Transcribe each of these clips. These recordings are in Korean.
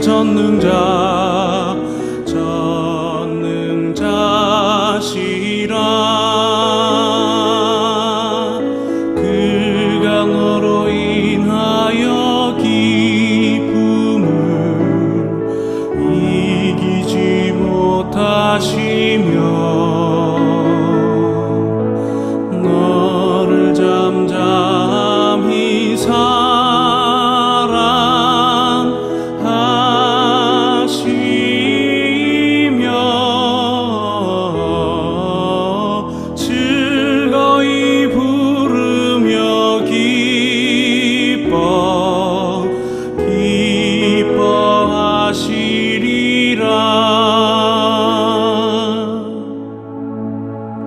전능자시라. 그가 너로 인하여 기쁨을 이기지 못하시며 너를 잠잠히 사랑하시며 즐거이 부르며 기뻐하시리라.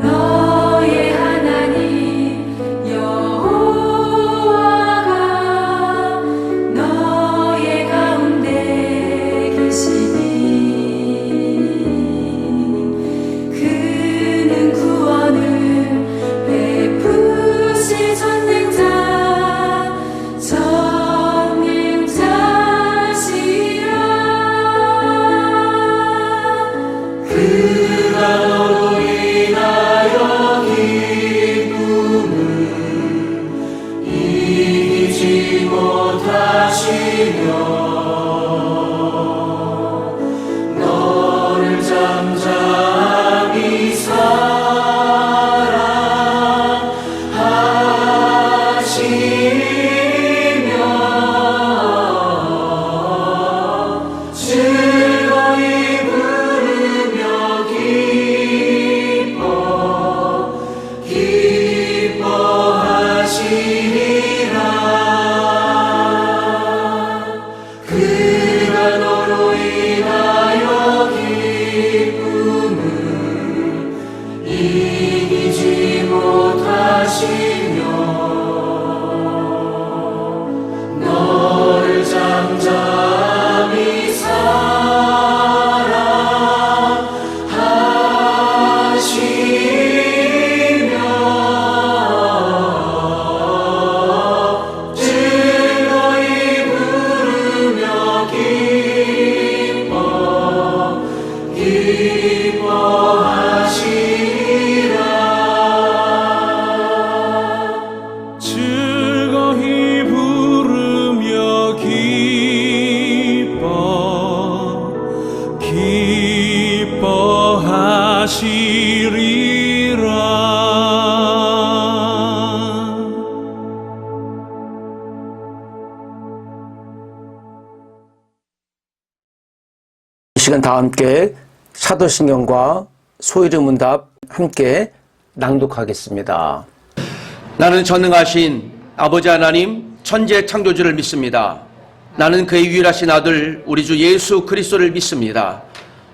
너의 하나님 여호와가 너의 가운데 계시니 그는 구원을 베푸실 전능자시라. 그가 너로 인하여 기쁨을 이기지 못하시며 너를 잠잠히 사랑하시며 즐거이 부르며 기뻐하시리라. 그가 너로 인하여 기쁨을 이기지 못하시며 너를 잠잠히 사랑하시며 즐거이 부르며 기뻐하시리라. 즐거이 부르며 기뻐하시리라. 이 시간 다 함께 사도신경과 소위의 문답 함께 낭독하겠습니다. 나는 전능하신 아버지 하나님 천지의 창조주를 믿습니다. 나는 그의 유일하신 아들 우리 주 예수 그리스도를 믿습니다.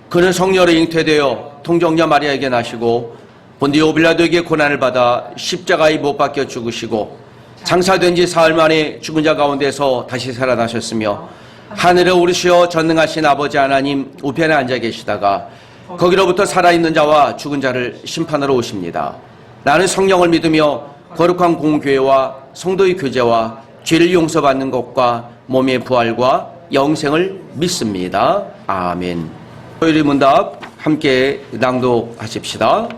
그는 성령으로 잉태되어 동정녀 마리아에게 나시고 본디오 빌라도에게 고난을 받아 십자가에 못 박혀 죽으시고 장사된 지 사흘 만에 죽은 자 가운데서 다시 살아나셨으며 하늘에 오르시어 전능하신 아버지 하나님 우편에 앉아 계시다가 거기로부터 살아있는 자와 죽은 자를 심판하러 오십니다. 나는 성령을 믿으며 거룩한 공교회와 성도의 교제와 죄를 용서받는 것과 몸의 부활과 영생을 믿습니다. 아멘. 토요일 문답 함께 낭독하십시다.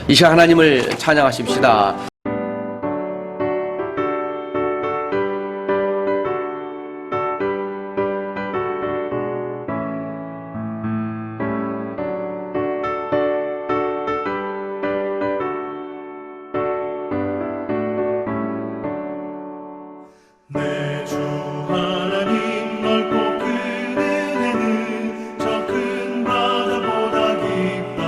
이 시간 하나님을 찬양하십시다. 내 주 하나님 넓고 큰 은혜는 저 큰 바다보다 깊다.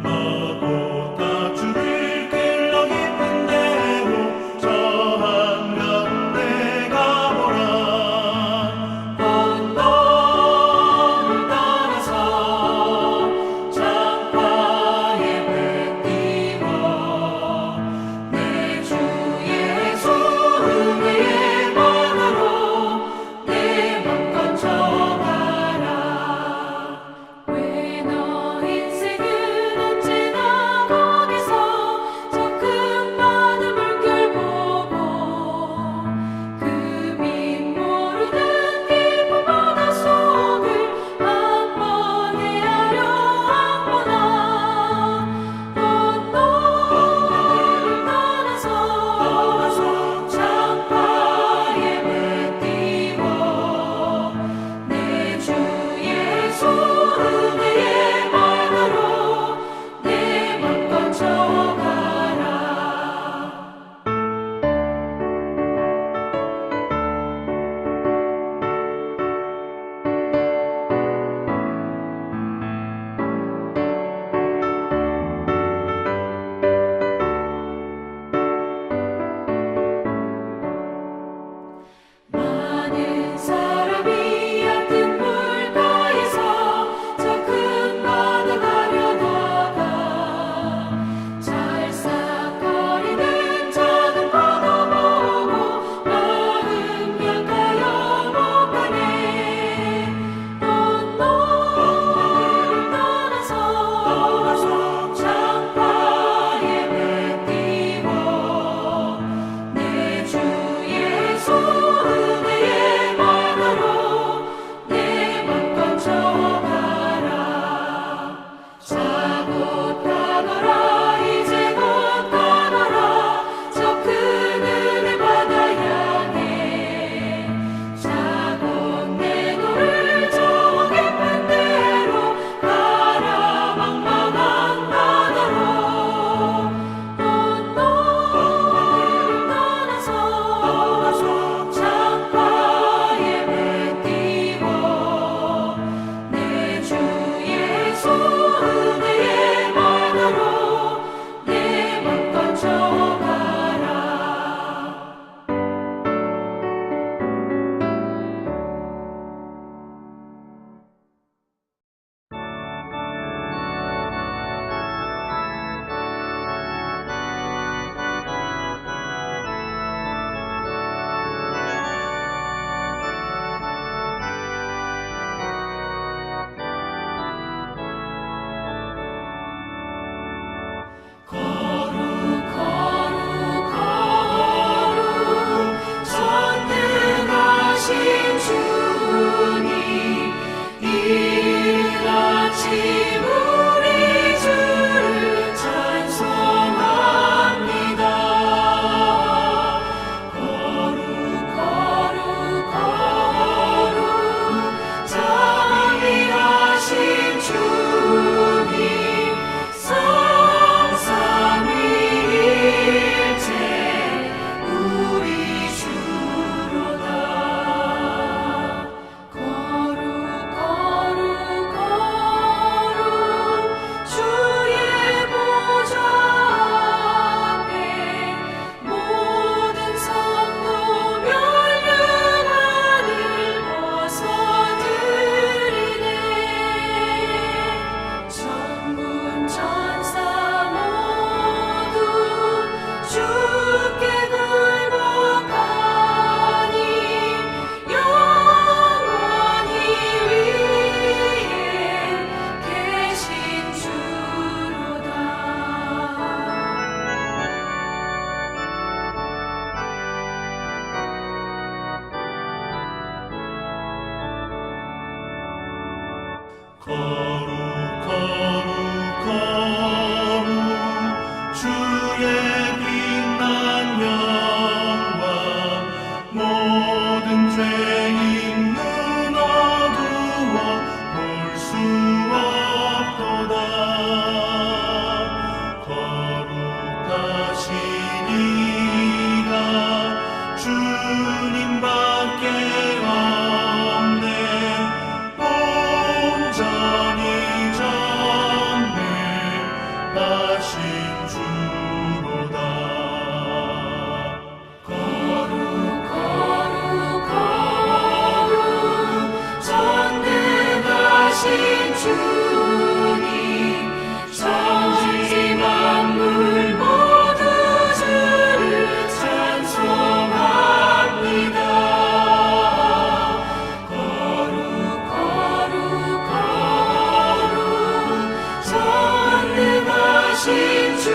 너보다 주를 길러 깊은 데로 저 한가운데 가보라. 언덕을 따라서 창파에 배 띄워 내 주 예수 은혜의 만으로 내 맘껏 져가라. 왜 너 인생은 언제나 거기서 저 큰 바다 물결 보고 그 밑 모르는 깊은 바다 속을 한번 헤아려 한번아. 언덕을 따라서 창파에 배 띄워 내 주 예수 은혜의 만으로 내 맘껏 져가라. 많은 사람이 얕은 물가에서 저 큰 바다 가려다가 찰싹거리는 작은 바다 보고 마음 약하여 못 가네. 언덕을 따라서 창파에 배 띄워 내 주 예수 은혜의 만으로 내 맘껏 져가라. 자 곧 가거라 이제 곧 가거라 저 큰 은혜 바다 향해. 자 곧 내 너를 저 깊은 데로 가라 망망한 바다로. 언덕을 따라서 창파에 배 띄워 내 주 예수 은혜의 만으로 내 맘껏 져가라. 거룩 전능하신 주님 이 아침 우리 주를 찬송합니다. 거룩 자비하신 주님 삼삼위일체 우리 주로다. 거룩 주의 보좌 앞에 모든 성도 멸류관을 벗어드리네. 천군 천사 모두 주께 굴복하니 영원히 위에 계신 주로다. 거룩 빛난 영광 모든 죄인 눈 어두워 볼 수 없도다. 거룩하신 이가 주님밖에 없네. 온전히 전능하신 주로다. 거룩 전능하신 주님 천지 만물 모두 주를 찬송합니다. 거룩 전능하신 주님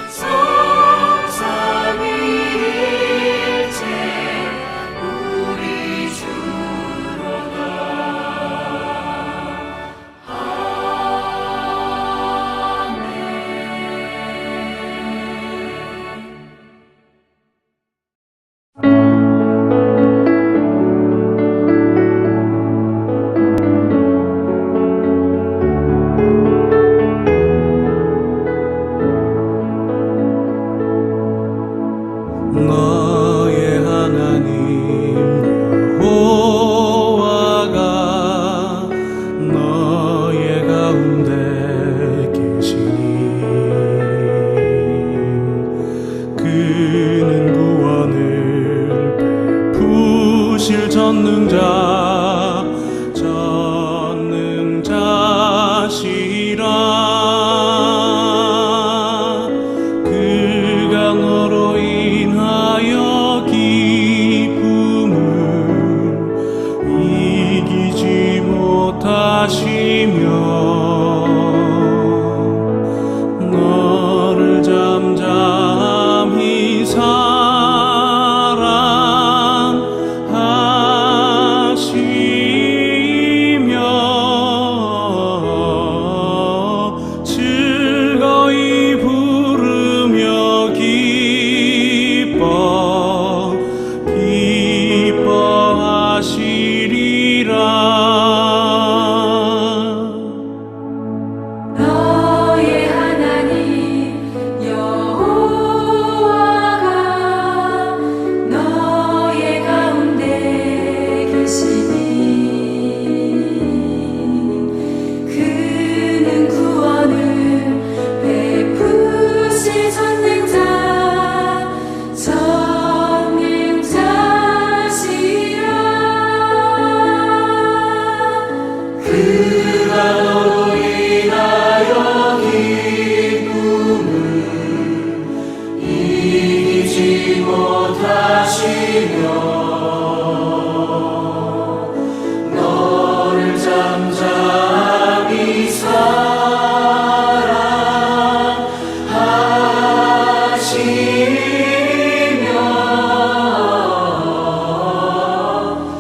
성삼위일체 우리 주로다. 너의 하나님 여호와가 너의 가운데 계시니 그는 구원을 베푸실 전능자시라. 그가 너로 인하여 기쁨을 이기지 못하시며 너를 잠잠히 사랑하시며 즐거이 부르며 기뻐하시리라. 너의 하나님 여호와가 너의 가운데 계시니 그는 구원을 베푸실 전능자시라. 그가 너로 인하여 기쁨을 이기지 못하시며 너를 잠잠히 사랑하시며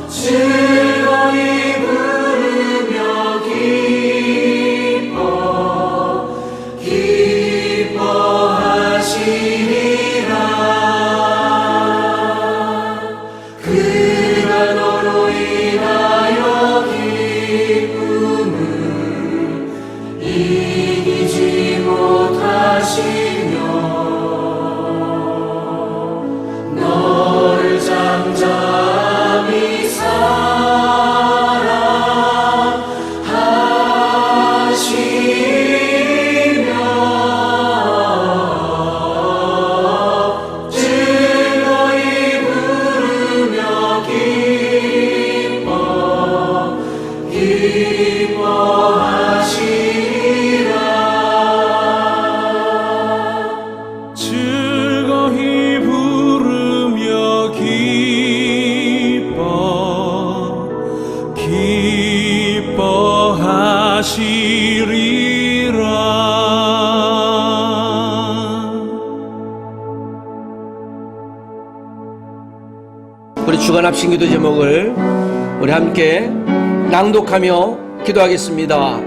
즐거이 부르며 기뻐하시리라. 그가 너로 인하여 기쁨을 이기지 못하시며 너를 잠잠히 사랑하시며 즐거이 부르며 기뻐하시리라. 즐거이 부르며 기뻐하시리라. 우리 주간 합심 기도 제목을 우리 함께 낭독하며 기도하겠습니다.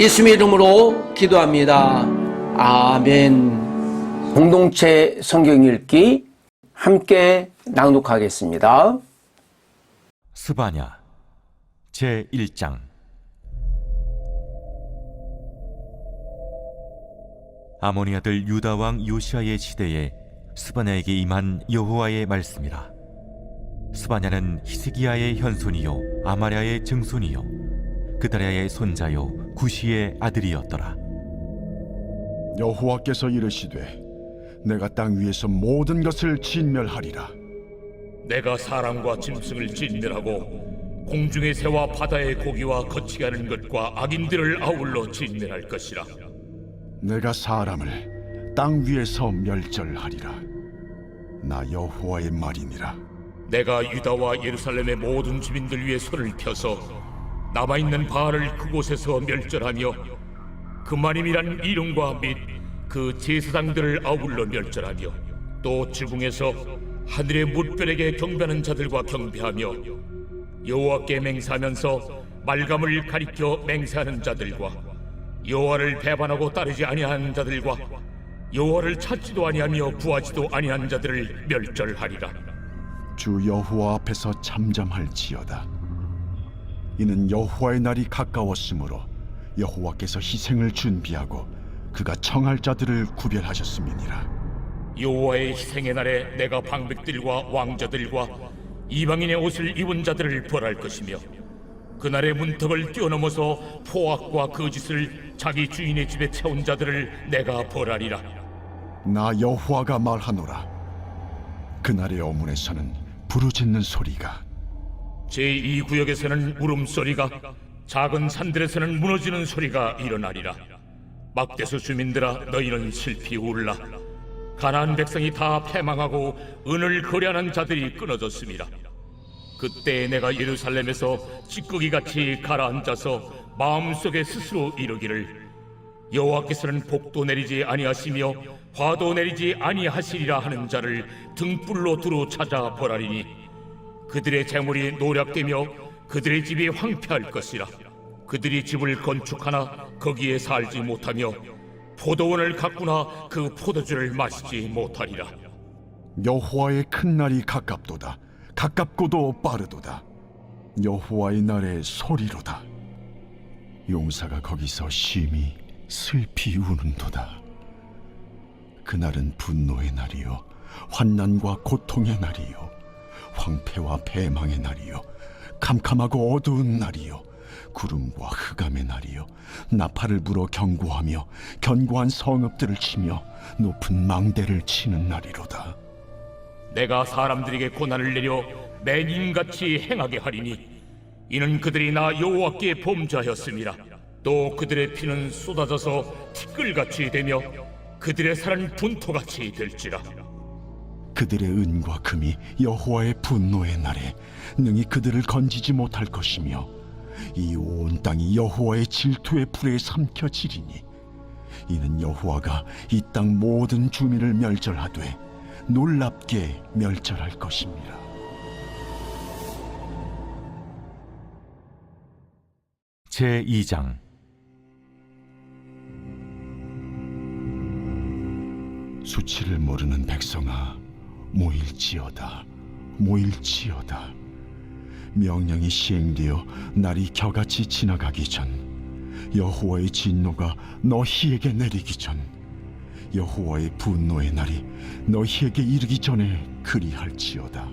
예수님의 이름으로 기도합니다. 아멘. 공동체 성경 읽기 함께 낭독하겠습니다. 스바냐 제1장. 아모니 아들 유다 왕 요시아의 시대에 스바냐에게 임한 여호와의 말씀이라. 스바냐는 히스기야의 현손이요 아마랴의 증손이요 그다랴의 손자요 구시의 아들이었더라. 여호와께서 이르시되 내가 땅 위에서 모든 것을 진멸하리라. 내가 사람과 짐승을 진멸하고 공중의 새와 바다의 고기와 거치게 하는 것과 악인들을 아울러 진멸할 것이라. 내가 사람을 땅 위에서 멸절하리라. 나 여호와의 말이니라. 내가 유다와 예루살렘의 모든 주민들 위에 손을 펴서 남아있는 바알을 그곳에서 멸절하며 그만임이란 이름과 및 그 제사장들을 아울러 멸절하며 또 지붕에서 하늘의 뭇별에게 경배하는 자들과 경배하며 여호와께 맹세하면서 말감을 가리켜 맹세하는 자들과 여호와를 배반하고 따르지 아니하는 자들과 여호와를 찾지도 아니하며 구하지도 아니한 자들을 멸절하리라. 주 여호와 앞에서 잠잠할지어다. 이는 여호와의 날이 가까웠으므로 여호와께서 희생을 준비하고 그가 청할 자들을 구별하셨음이니라. 여호와의 희생의 날에 내가 방백들과 왕자들과 이방인의 옷을 입은 자들을 벌할 것이며 그날의 문턱을 뛰어넘어서 포악과 거짓을 자기 주인의 집에 채운 자들을 내가 벌하리라. 나 여호와가 말하노라. 그날의 어문에서는 부르짖는 소리가, 제2구역에서는 울음소리가, 작은 산들에서는 무너지는 소리가 일어나리라. 막대수 주민들아, 너희는 슬피 울라. 가나안 백성이 다 패망하고 은을 거래하는 자들이 끊어졌습니다. 그때 내가 예루살렘에서 찌꺼기같이 가라앉아서 마음속에 스스로 이르기를, 여호와께서는 복도 내리지 아니하시며 화도 내리지 아니하시리라 하는 자를 등불로 두루 찾아 벌하리니 그들의 재물이 노략되며 그들의 집이 황폐할 것이라. 그들이 집을 건축하나 거기에 살지 못하며 포도원을 가꾸나 그 포도주를 마시지 못하리라. 여호와의 큰 날이 가깝도다. 가깝고도 빠르도다. 여호와의 날의 소리로다. 용사가 거기서 심히 슬피 우는도다. 그날은 분노의 날이요 환난과 고통의 날이요 황폐와 패망의 날이요 캄캄하고 어두운 날이요 구름과 흑암의 날이요 나팔을 불어 경고하며 견고한 성읍들을 치며 높은 망대를 치는 날이로다. 내가 사람들에게 고난을 내려 맹인같이 행하게 하리니 이는 그들이 나 여호와께 범죄하였음이라. 또 그들의 피는 쏟아져서 티끌같이 되며 그들의 살은 분토같이 될지라. 그들의 은과 금이 여호와의 분노의 날에 능히 그들을 건지지 못할 것이며 이 온 땅이 여호와의 질투의 불에 삼켜지리니 이는 여호와가 이 땅 모든 주민을 멸절하되 놀랍게 멸절할 것입니다. 제2장. 수치를 모르는 백성아, 모일지어다, 모일지어다. 명령이 시행되어 날이 겨같이 지나가기 전, 여호와의 진노가 너희에게 내리기 전, 여호와의 분노의 날이 너희에게 이르기 전에 그리할지어다.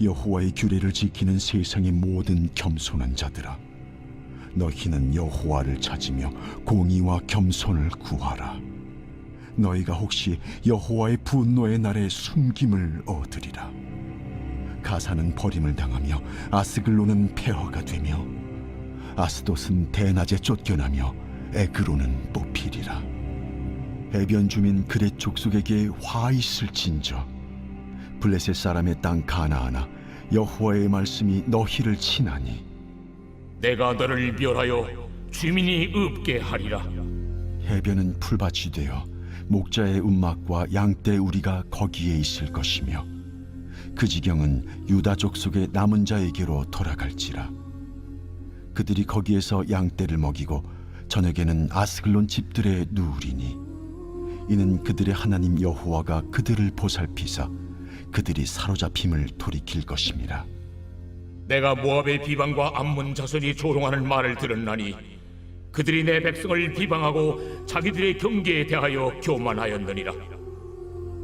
여호와의 규례를 지키는 세상의 모든 겸손한 자들아, 너희는 여호와를 찾으며 공의와 겸손을 구하라. 너희가 혹시 여호와의 분노의 날에 숨김을 얻으리라. 가사는 버림을 당하며 아스글론은 폐허가 되며 아스돗은 대낮에 쫓겨나며 에그로는 뽑히리라. 해변 주민 그렛 족속에게 화 있을진저. 블레셋 사람의 땅 가나안아, 여호와의 말씀이 너희를 치나니 내가 너를 멸하여 주민이 없게 하리라. 해변은 풀밭이 되어 목자의 움막과 양떼 우리가 거기에 있을 것이며 그 지경은 유다 족속의 남은 자에게로 돌아갈지라. 그들이 거기에서 양떼를 먹이고 저녁에는 아스글론 집들에 누우리니 이는 그들의 하나님 여호와가 그들을 보살피사 그들이 사로잡힘을 돌이킬 것임이라. 내가 모압의 비방과 암몬 자손이 조롱하는 말을 들었나니 그들이 내 백성을 비방하고 자기들의 경계에 대하여 교만하였느니라.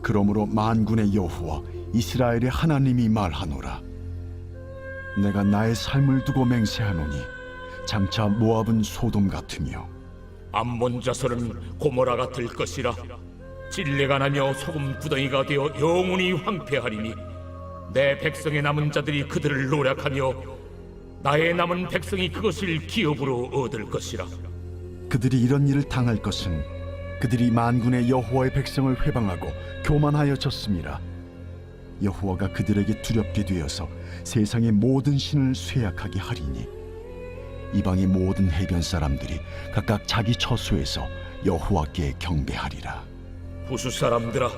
그러므로 만군의 여호와 이스라엘의 하나님이 말하노라. 내가 나의 삶을 두고 맹세하노니 장차 모압은 소돔 같으며 암몬 자손은 고모라 같을 것이라. 찔레가 나며 소금 구덩이가 되어 영원히 황폐하리니 내 백성의 남은 자들이 그들을 노략하며 나의 남은 백성이 그것을 기업으로 얻을 것이라. 그들이 이런 일을 당할 것은 그들이 만군의 여호와의 백성을 회방하고 교만하여 졌음이라. 여호와가 그들에게 두렵게 되어서 세상의 모든 신을 쇠약하게 하리니 이방의 모든 해변 사람들이 각각 자기 처소에서 여호와께 경배하리라. 부수 사람들아,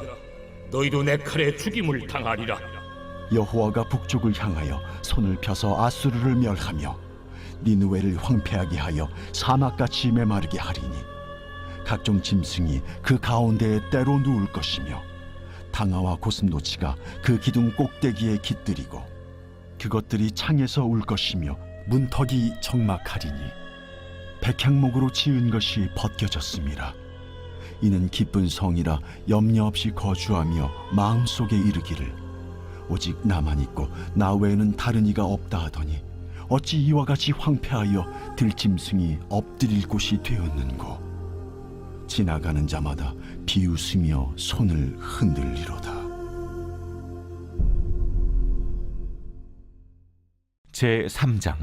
너희도 내 칼에 죽임을 당하리라. 여호와가 북쪽을 향하여 손을 펴서 아수르를 멸하며 니느웨를 황폐하게 하여 사막같이 메마르게 하리니 각종 짐승이 그 가운데에 때로 누울 것이며 당아와 고슴도치가 그 기둥 꼭대기에 깃들이고 그것들이 창에서 울 것이며 문턱이 적막하리니 백향목으로 지은 것이 벗겨졌음이라. 이는 기쁜 성이라 염려 없이 거주하며 마음속에 이르기를 오직 나만 있고 나 외에는 다른 이가 없다 하더니 어찌 이와 같이 황폐하여 들짐승이 엎드릴 곳이 되었는고. 지나가는 자마다 비웃으며 손을 흔들리로다. 제 3장.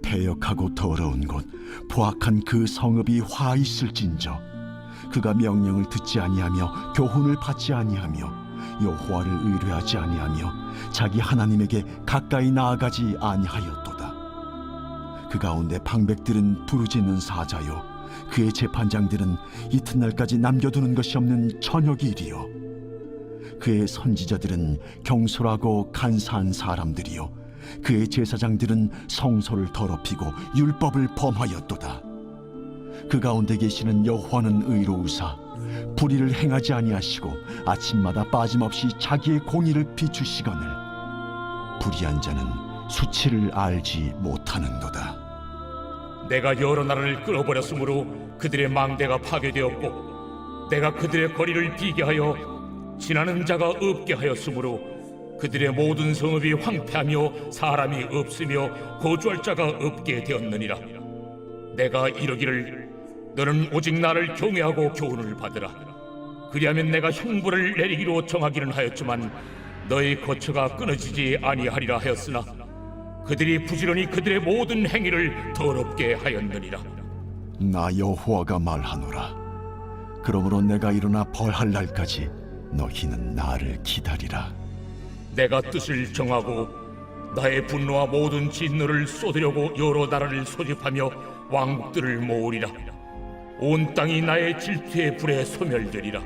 패역하고 더러운 곳 포악한 그 성읍이 화 있을진저 그가 명령을 듣지 아니하며 교훈을 받지 아니하며 여호와를 의뢰하지 아니하며 자기 하나님에게 가까이 나아가지 아니하였도다. 그 가운데 방백들은 부르짖는 사자요 그의 재판장들은 이튿날까지 남겨두는 것이 없는 저녁일이요 그의 선지자들은 경솔하고 간사한 사람들이요 그의 제사장들은 성소를 더럽히고 율법을 범하였도다. 그 가운데 계시는 여호와는 의로우사 불의를 행하지 아니하시고 아침마다 빠짐없이 자기의 공의를 비추시거늘 불의한 자는 수치를 알지 못하는도다. 내가 여러 나라를 끌어버렸으므로 그들의 망대가 파괴되었고 내가 그들의 거리를 비게 하여 지나는 자가 없게 하였으므로 그들의 모든 성읍이 황폐하며 사람이 없으며 거주할 자가 없게 되었느니라. 내가 이르기를 너는 오직 나를 경외하고 교훈을 받으라. 그리하면 내가 형벌을 내리기로 정하기는 하였지만 너의 거처가 끊어지지 아니하리라 하였으나 그들이 부지런히 그들의 모든 행위를 더럽게 하였느니라. 나 여호와가 말하노라. 그러므로 내가 일어나 벌할 날까지 너희는 나를 기다리라. 내가 뜻을 정하고 나의 분노와 모든 진노를 쏟으려고 여러 나라를 소집하며 왕국들을 모으리라. 온 땅이 나의 질투의 불에 소멸되리라.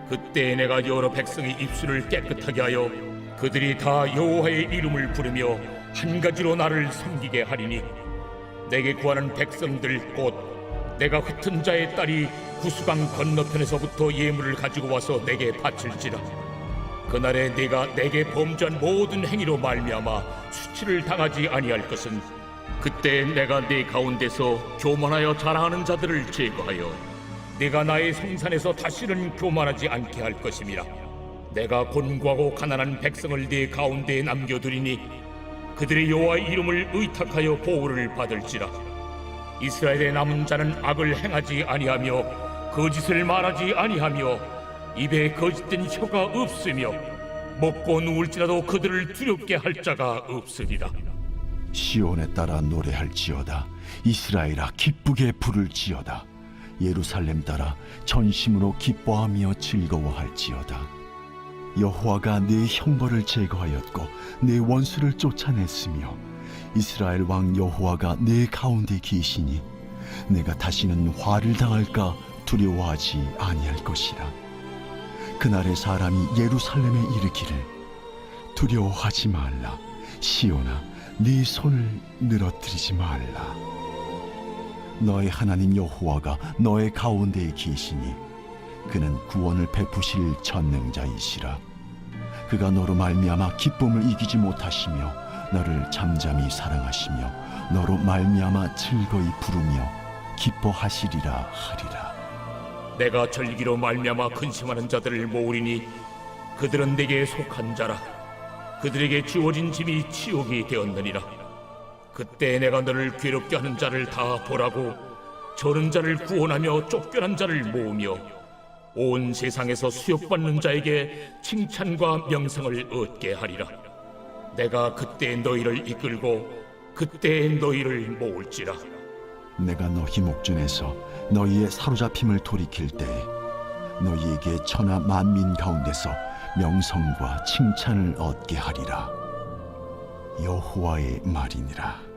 그때 내가 여러 백성의 입술을 깨끗하게 하여 그들이 다 여호와의 이름을 부르며 한 가지로 나를 섬기게 하리니 내게 구하는 백성들 곧 내가 흩은 자의 딸이 구수강 건너편에서부터 예물을 가지고 와서 내게 바칠지라. 그날에 네가 내게 범죄한 모든 행위로 말미암아 수치를 당하지 아니할 것은 그때 내가 네 가운데서 교만하여 자랑하는 자들을 제거하여 네가 나의 성산에서 다시는 교만하지 않게 할 것임이라. 내가 곤고하고 가난한 백성을 네 가운데에 남겨두리니 그들의 여호와의 이름을 의탁하여 보호를 받을지라. 이스라엘의 남은 자는 악을 행하지 아니하며 거짓을 말하지 아니하며 입에 거짓된 혀가 없으며 먹고 누울지라도 그들을 두렵게 할 자가 없으리라. 시온에 따라 노래할지어다. 이스라엘아 기쁘게 부를지어다. 예루살렘 따라 전심으로 기뻐하며 즐거워할지어다. 여호와가 네 형벌을 제거하였고 네 원수를 쫓아냈으며 이스라엘 왕 여호와가 네 가운데 계시니 내가 다시는 화를 당할까 두려워하지 아니할 것이라. 그날에 사람이 예루살렘에 이르기를 두려워하지 말라. 시온아 네 손을 늘어뜨리지 말라. 너의 하나님 여호와가 너의 가운데에 계시니 그는 구원을 베푸실 전능자이시라. 그가 너로 말미암아 기쁨을 이기지 못하시며 너를 잠잠히 사랑하시며 너로 말미암아 즐거이 부르며 기뻐하시리라 하리라. 내가 절기로 말미암아 근심하는 자들을 모으리니 그들은 내게 속한 자라. 그들에게 주어진 짐이 치욕이 되었느니라. 그때 내가 너를 괴롭게 하는 자를 다 보라고 저는 자를 구원하며 쫓겨난 자를 모으며 온 세상에서 수욕받는 자에게 칭찬과 명성을 얻게 하리라. 내가 그때 너희를 이끌고 그때 너희를 모을지라. 내가 너희 목전에서 너희의 사로잡힘을 돌이킬 때에 너희에게 천하 만민 가운데서 명성과 칭찬을 얻게 하리라. 여호와의 말이니라.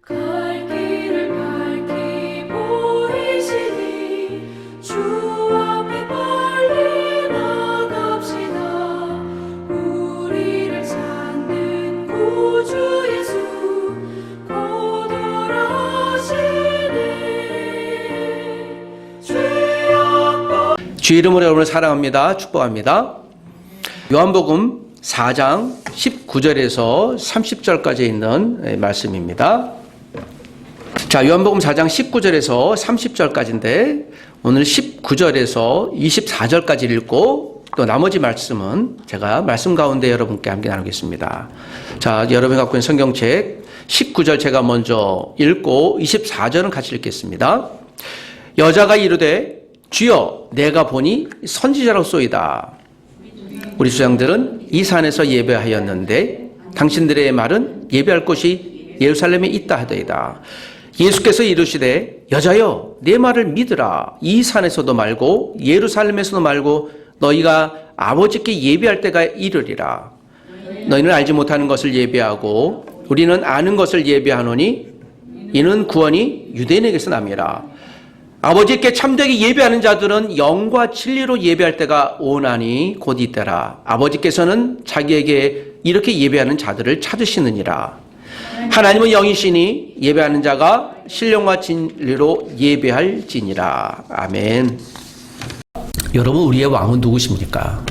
갈 길을 밝히 보이시니 주 앞에 빨리 나갑시다. 우리를 찾는 구주 예수 곧 오라시네. 죄악 주 이름으로 여러분을 사랑합니다. 축복합니다. 요한복음 4장 19절에서 30절까지 있는 말씀입니다. 자, 요한복음 4장 19절에서 30절까지인데 오늘 19절에서 24절까지 읽고 또 나머지 말씀은 제가 말씀 가운데 여러분께 함께 나누겠습니다. 자, 여러분이 갖고 있는 성경책 19절 제가 먼저 읽고 24절은 같이 읽겠습니다. 여자가 이르되 주여 내가 보니 선지자로소이다. 우리 주장들은 이 산에서 예배하였는데 당신들의 말은 예배할 곳이 예루살렘에 있다 하더이다. 예수께서 이르시되 여자여 내 말을 믿으라. 이 산에서도 말고 예루살렘에서도 말고 너희가 아버지께 예배할 때가 이르리라. 너희는 알지 못하는 것을 예배하고 우리는 아는 것을 예배하노니 이는 구원이 유대인에게서 남이라. 아버지께 참되게 예배하는 자들은 영과 진리로 예배할 때가 오나니 곧 이때라. 아버지께서는 자기에게 이렇게 예배하는 자들을 찾으시느니라. 하나님은 영이시니 예배하는 자가 신령과 진리로 예배할지니라. 아멘. 여러분, 우리의 왕은 누구십니까?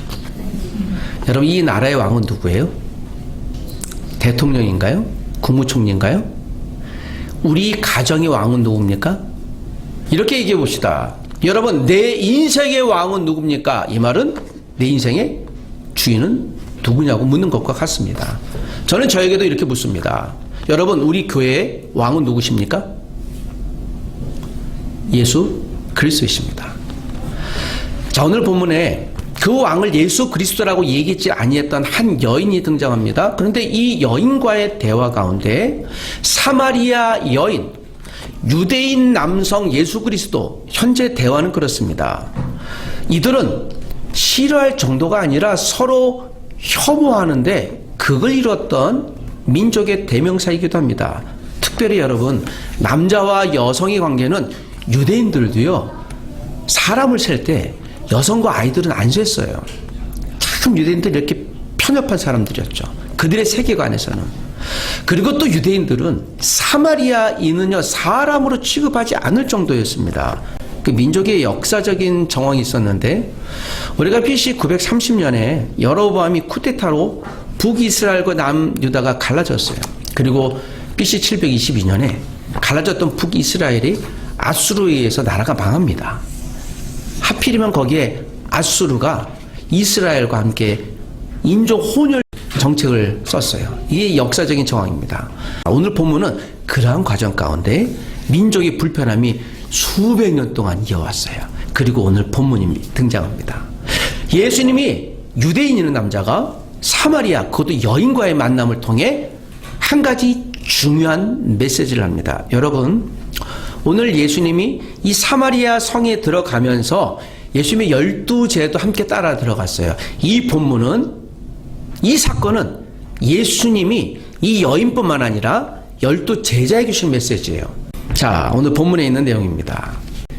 여러분, 이 나라의 왕은 누구예요? 대통령인가요? 국무총리인가요? 우리 가정의 왕은 누굽니까? 이렇게 얘기해 봅시다. 여러분, 내 인생의 왕은 누굽니까? 이 말은 내 인생의 주인은 누구냐고 묻는 것과 같습니다. 저는 저에게도 이렇게 묻습니다. 여러분, 우리 교회의 왕은 누구십니까? 예수 그리스도이십니다. 자, 오늘 본문에 그 왕을 예수 그리스도라고 얘기했지 아니했던 한 여인이 등장합니다. 그런데 이 여인과의 대화 가운데 사마리아 여인, 유대인 남성 예수 그리스도, 현재 대화는 그렇습니다. 이들은 싫어할 정도가 아니라 서로 혐오하는데 그걸 이뤘던 민족의 대명사이기도 합니다. 특별히 여러분, 남자와 여성의 관계는 유대인들도요, 사람을 셀 때 여성과 아이들은 안 셌어요. 참 유대인들 이렇게 편협한 사람들이었죠. 그들의 세계관에서는. 그리고 또 유대인들은 사마리아인은요, 사람으로 취급하지 않을 정도였습니다. 그 민족의 역사적인 정황이 있었는데, 우리가 BC 930년에 여로보암이 쿠데타로 북이스라엘과 남유다가 갈라졌어요. 그리고 BC 722년에 갈라졌던 북이스라엘이 아수르에 의해서 나라가 망합니다. 하필이면 거기에 아수르가 이스라엘과 함께 인종 혼혈 정책을 썼어요. 이게 역사적인 정황입니다. 오늘 본문은 그러한 과정 가운데 민족의 불편함이 수백 년 동안 이어왔어요. 그리고 오늘 본문이 등장합니다. 예수님이 유대인이라는 남자가 사마리아, 그것도 여인과의 만남을 통해 한 가지 중요한 메시지를 합니다. 여러분, 오늘 예수님이 이 사마리아 성에 들어가면서 예수님의 12제도 함께 따라 들어갔어요. 이 본문은, 이 사건은 예수님이 이 여인뿐만 아니라 12 제자에게 주신 메시지예요. 자, 오늘 본문에 있는 내용입니다.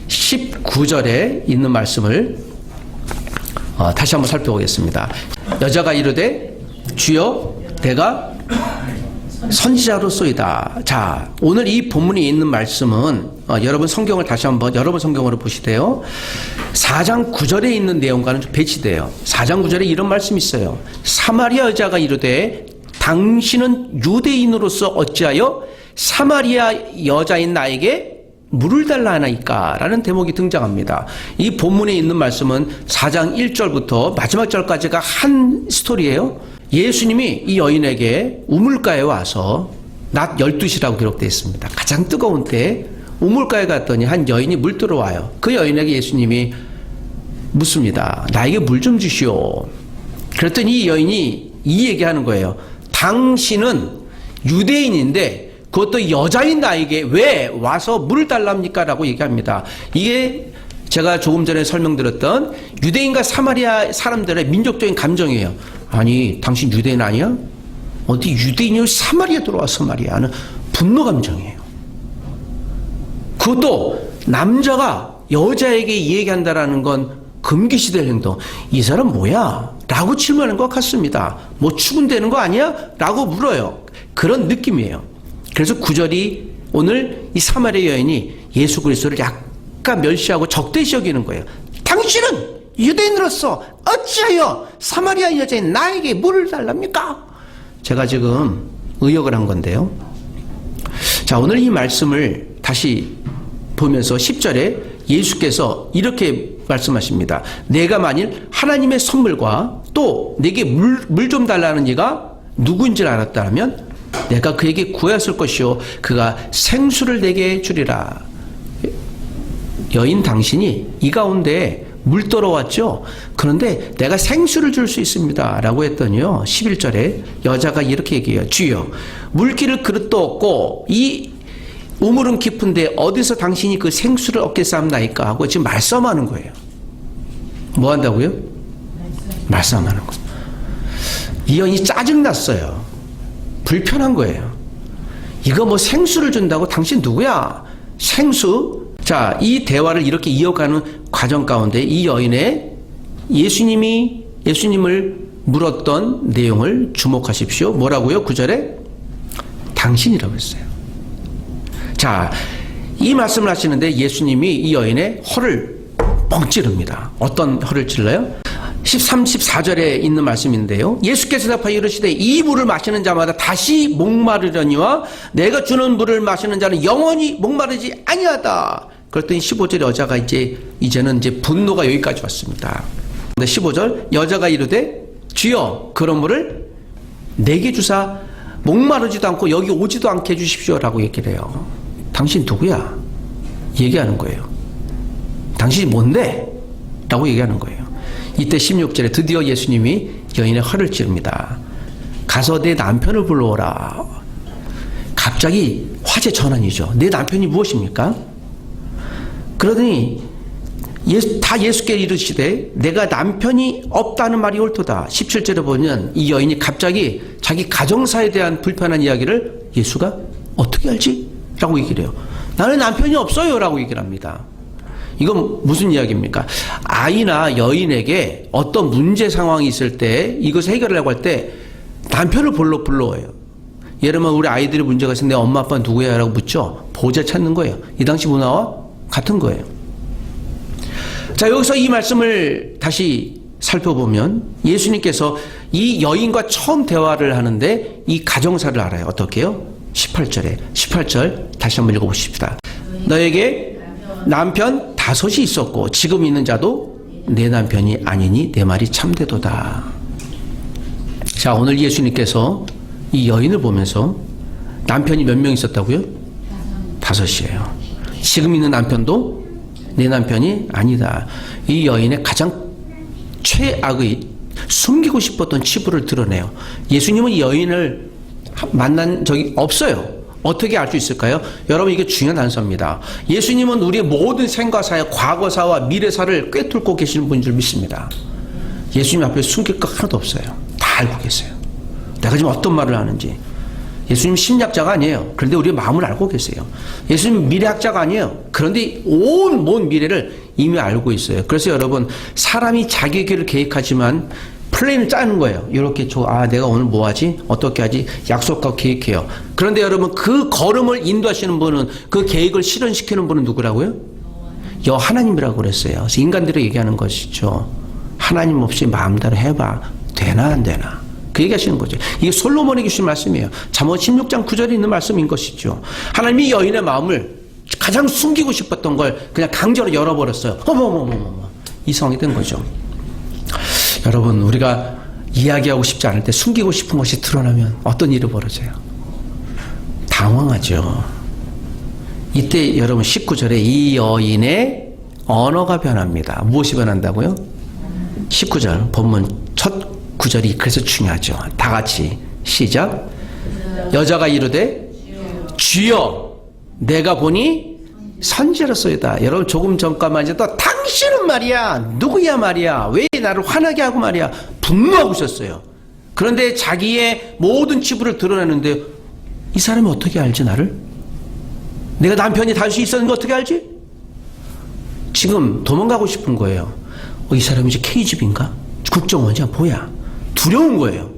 19절에 있는 말씀을 다시 한번 살펴보겠습니다. 여자가 이르되 주여 내가 선지자로소이다. 자, 오늘 이 본문에 있는 말씀은 여러분 성경을 다시 한번 여러분 성경으로 보시되요. 4장 9절에 있는 내용과는 좀 배치돼요. 4장 9절에 이런 말씀이 있어요. 사마리아 여자가 이르되 당신은 유대인으로서 어찌하여 사마리아 여자인 나에게 물을 달라 하나이까? 라는 대목이 등장합니다. 이 본문에 있는 말씀은 4장 1절부터 마지막 절까지가 한 스토리예요. 예수님이 이 여인에게 우물가에 와서 낮 12시라고 기록되어 있습니다. 가장 뜨거운 때 우물가에 갔더니 한 여인이 물 들어와요. 그 여인에게 예수님이 묻습니다. 나에게 물 좀 주시오. 그랬더니 이 여인이 이 얘기하는 거예요. 당신은 유대인인데 그것도 여자인 나에게 왜 와서 물을 달랍니까? 라고 얘기합니다. 이게 제가 조금 전에 설명드렸던 유대인과 사마리아 사람들의 민족적인 감정이에요. 아니, 당신 유대인 아니야? 어디 유대인이 사마리아 들어와서 말이야 하는 분노 감정이에요. 그것도 남자가 여자에게 얘기한다라는 건 금기시될 행동. 이 사람 뭐야? 라고 질문하는 것 같습니다. 뭐 추근되는 거 아니야? 라고 물어요. 그런 느낌이에요. 그래서 9절이 오늘 이 사마리아 여인이 예수 그리스도를 약간 멸시하고 적대시 여기는 거예요. 당신은 유대인으로서 어찌하여 사마리아 여자인 나에게 물을 달랍니까? 제가 지금 의역을 한 건데요. 자, 오늘 이 말씀을 다시 보면서 10절에 예수께서 이렇게 말씀하십니다. 내가 만일 하나님의 선물과 또 내게 물 좀 달라는 이가 누구인지를 알았다면 내가 그에게 구하였을 것이요 그가 생수를 내게 주리라. 여인 당신이 이 가운데 물 떨어왔죠. 그런데 내가 생수를 줄 수 있습니다 라고 했더니요 11절에 여자가 이렇게 얘기해요. 주여 물기를 그릇도 없고 이 우물은 깊은데 어디서 당신이 그 생수를 얻겠사옵나이까 하고 지금 말싸움하는 거예요. 뭐 한다고요? 말싸움하는 거예요. 이 여인이 짜증났어요. 불편한 거예요. 이거 뭐 생수를 준다고? 당신 누구야? 생수? 자, 이 대화를 이렇게 이어가는 과정 가운데 이 여인의 예수님을 물었던 내용을 주목하십시오. 뭐라고요? 9절에 당신이라고 했어요. 자, 이 말씀을 하시는데 예수님이 이 여인의 허를 뻥 찌릅니다. 어떤 허를 찔러요? 13, 14절에 있는 말씀인데요. 예수께서 대답하여 이르시되 이 물을 마시는 자마다 다시 목마르려니와 내가 주는 물을 마시는 자는 영원히 목마르지 아니하다. 그랬더니 15절 여자가 이제는 분노가 여기까지 왔습니다. 근데 15절 여자가 이르되 주여 그런 물을 내게 주사 목마르지도 않고 여기 오지도 않게 해주십시오라고 얘기를 해요. 당신 누구야? 얘기하는 거예요. 당신이 뭔데? 라고 얘기하는 거예요. 이때 16절에 드디어 예수님이 여인의 허를 찌릅니다. 가서 내 남편을 불러오라. 갑자기 화제 전환이죠. 내 남편이 무엇입니까? 그러더니 다 예수께 이르시되 내가 남편이 없다는 말이 옳도다. 17절에 보면 이 여인이 갑자기 자기 가정사에 대한 불편한 이야기를 예수가 어떻게 알지? 라고 얘기를 해요. 나는 남편이 없어요 라고 얘기를 합니다. 이건 무슨 이야기입니까? 아이나 여인에게 어떤 문제 상황이 있을 때 이것을 해결하려고 할 때 남편을 불러와요. 예를 들면 우리 아이들이 문제가 있으면 내 엄마 아빠 누구야? 라고 묻죠. 보호자 찾는 거예요. 이 당시 문화와 같은 거예요. 자, 여기서 이 말씀을 다시 살펴보면 예수님께서 이 여인과 처음 대화를 하는데 이 가정사를 알아요. 어떻게 해요? 18절 다시 한번 읽어보십시다. 너에게 남편 5이 있었고 지금 있는 자도 내 남편이 아니니 내 말이 참되도다. 자, 오늘 예수님께서 이 여인을 보면서 남편이 몇 명 있었다고요? 5이에요. 지금 있는 남편도 내 남편이 아니다. 이 여인의 가장 최악의 숨기고 싶었던 치부를 드러내요. 예수님은 이 여인을 만난 적이 없어요. 어떻게 알 수 있을까요? 여러분, 이게 중요한 단서입니다. 예수님은 우리의 모든 생과사의 과거사와 미래사를 꿰뚫고 계시는 분인 줄 믿습니다. 예수님 앞에 숨길 거 하나도 없어요. 다 알고 계세요. 내가 지금 어떤 말을 하는지. 예수님 심리학자가 아니에요. 그런데 우리의 마음을 알고 계세요. 예수님 미래학자가 아니에요. 그런데 먼 미래를 이미 알고 있어요. 그래서 여러분, 사람이 자기 길을 계획하지만 플랜을 짜는 거예요. 이렇게 내가 오늘 뭐 하지? 어떻게 하지? 약속하고 계획해요. 그런데 여러분, 그 걸음을 인도하시는 분은, 그 계획을 실현시키는 분은 누구라고요? 하나님이라고 그랬어요. 그래서 인간들이 얘기하는 것이죠. 하나님 없이 마음대로 해봐. 되나 안 되나? 그 얘기하시는 거죠. 이게 솔로몬에게 주신 말씀이에요. 잠언 16장 9절에 있는 말씀인 것이죠. 하나님이 여인의 마음을 가장 숨기고 싶었던 걸 그냥 강제로 열어버렸어요. 어머머머머머. 이 상황이 된 거죠. 여러분, 우리가 이야기하고 싶지 않을 때 숨기고 싶은 것이 드러나면 어떤 일이 벌어져요? 당황하죠. 이때 여러분 19절에 이 여인의 언어가 변합니다. 무엇이 변한다고요? 19절 본문 첫 구절이 그래서 중요하죠. 다 같이 시작. 여자가 이르되 주여 내가 보니 선지자로소이다. 여러분, 조금 전까만 해도 당신은 말이야 누구야 말이야 왜 나를 화나게 하고 말이야 분노하고 있었어요. 그런데 자기의 모든 치부를 드러내는데 이 사람이 어떻게 알지 나를? 내가 남편이 달 수 있었는 거 어떻게 알지? 지금 도망가고 싶은 거예요. 이 사람이 이제 KGB인가? 국정원이야 뭐야? 두려운 거예요.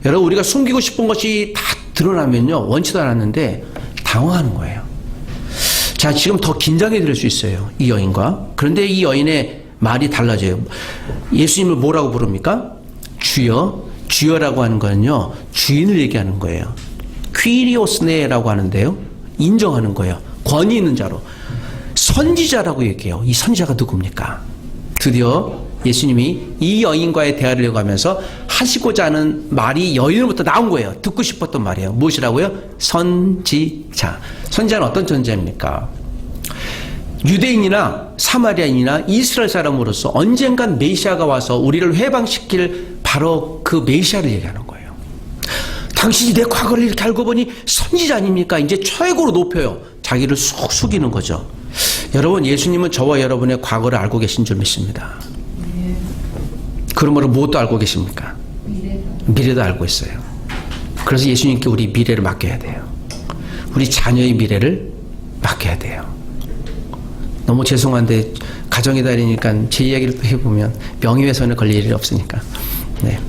여러분, 우리가 숨기고 싶은 것이 다 드러나면요 원치도 않았는데 당황하는 거예요. 자, 지금 더 긴장이 될 수 있어요, 이 여인과. 그런데 이 여인의 말이 달라져요. 예수님을 뭐라고 부릅니까? 주여. 주여라고 하는 거는요 주인을 얘기하는 거예요. 퀴리오스네라고 하는데요, 인정하는 거예요. 권위 있는 자로. 선지자라고 얘기해요. 이 선지자가 누굽니까? 드디어 예수님이 이 여인과의 대화를 이어가면서 하시고자 하는 말이 여인으로부터 나온 거예요. 듣고 싶었던 말이에요. 무엇이라고요? 선지자. 선지자는 어떤 존재입니까? 유대인이나 사마리아인이나 이스라엘 사람으로서 언젠간 메시아가 와서 우리를 회방시킬 바로 그 메시아를 얘기하는 거예요. 당신이 내 과거를 이렇게 알고 보니 선지자 아닙니까? 이제 최고로 높여요. 자기를 쑥 숙이는 거죠. 여러분, 예수님은 저와 여러분의 과거를 알고 계신 줄 믿습니다. 그러므로 무엇도 알고 계십니까? 미래도 알고 있어요. 그래서 예수님께 우리 미래를 맡겨야 돼요. 우리 자녀의 미래를 맡겨야 돼요. 너무 죄송한데 가정에 다니니까 제 이야기를 또 해보면 명예훼손에 걸릴 일이 없으니까. 네.